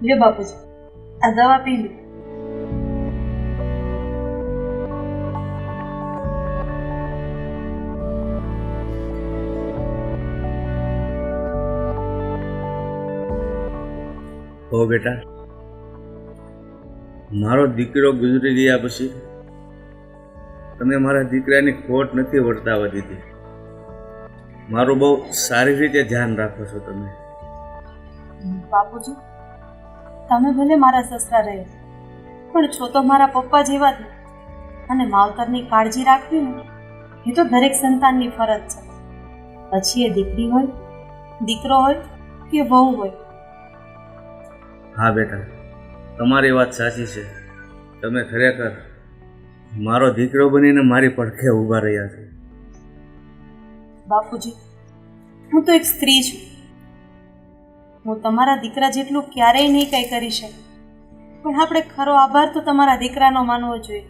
લ્યો બાપુજી, આ દવા પી લો. હો બેટા, મારો દીકરો ગુજરી ગયા પછી તમે મારા દીકરાની ખોટ નથી વર્તાવા દીધી. મારું બહુ સારી રીતે ધ્યાન રાખો છો તમે. બાપુજી, તમે ભલે મારા સસરા રહે, પણ છો તો મારા પપ્પા જેવા જ. અને માવતરની કાળજી રાખવી ને એ તો દરેક સંતાનની ફરજ છે. પછી એ દીકરી હોય, દીકરો હોય કે વહુ હોય. હા બેટા, તમારી વાત સાચી છે. તમે ખરેખર મારો દીકરો બનીને મારી પડખે ઊભા રહ્યા છો. બાપુજી, હું તો એક સ્ત્રી છું. હું તમારા દીકરા જેટલું ક્યારેય નહીં કંઈ કરી શકું, પણ આપણે ખરો આભાર તો તમારા દીકરાનો માનવો જોઈએ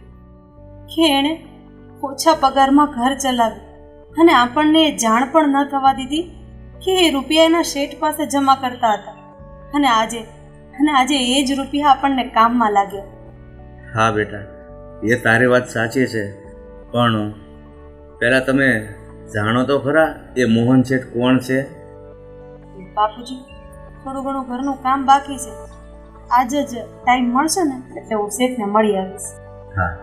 કે એણે ઓછા પગારમાં ઘર ચલાવ્યું અને આપણને એ જાણ પણ ન થવા દીધી કે એ રૂપિયા એના શેઠ પાસે જમા કરતા હતા. અને આજે એ જ રૂપિયા આપણને કામમાં લાગ્યા. હા બેટા, એ તારી વાત સાચી છે, પણ પહેલાં તમે જાણો તો ખરા એ મોહન શેઠ કોણ છે? બાપુજી, થોડું ઘણું ઘરનું કામ બાકી છે. આજે જ ટાઈમ મળશે ને એટલે હું શેઠને મળી આવીશ. હા.